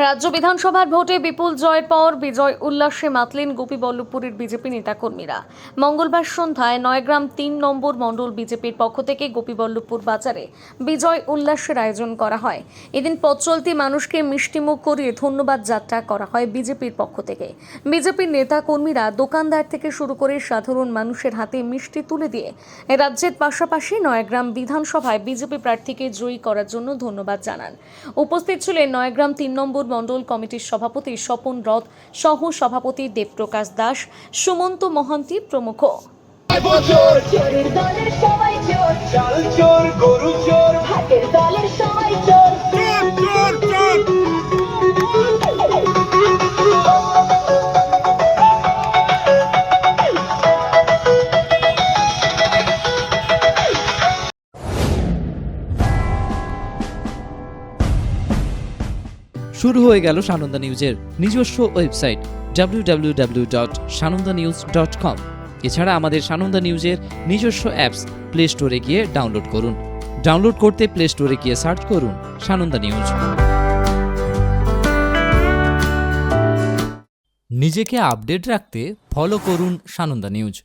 রাজ্য বিধানসভার ভোটে বিপুল জয়ের পর বিজয় উল্লাসে মাতলেন গোপীবল্লভপুরের বিজেপি নেতাকর্মীরা। মঙ্গলবার সন্ধ্যায় নয়গ্রাম ৩ নম্বর মণ্ডল বিজেপির পক্ষ থেকে গোপীবল্লভপুর বাজারে বিজয় উল্লাসের আয়োজন করা হয়। এদিন পথ চলতি মানুষকে মিষ্টিমুখ করিয়ে ধন্যবাদ যাত্রা করা হয় বিজেপির পক্ষ থেকে। বিজেপির নেতাকর্মীরা দোকানদার থেকে শুরু করে সাধারণ মানুষের হাতে মিষ্টি তুলে দিয়ে রাজ্যের পাশাপাশি নয়গ্রাম বিধানসভায় বিজেপি প্রার্থীকে জয়ী করার জন্য ধন্যবাদ জানান। উপস্থিত ছিলেন নয়গ্রাম ৩ নম্বর মণ্ডল কমিটির সভাপতি স্বপন রথ সহ সভাপতি দেবপ্রকাশ দাস, সুমন্ত মহান্তি প্রমুখ। শুরু হয়ে গেল সানন্দা নিউজের নিজস্ব ওয়েবসাইট www.sanondanews.com। এছাড়া আমাদের সানন্দা নিউজের নিজস্ব অ্যাপস প্লে স্টোরে গিয়ে ডাউনলোড করুন। ডাউনলোড করতে প্লে স্টোরে গিয়ে সার্চ করুন সানন্দা নিউজ। নিজেকে আপডেট রাখতে ফলো করুন সানন্দা নিউজ।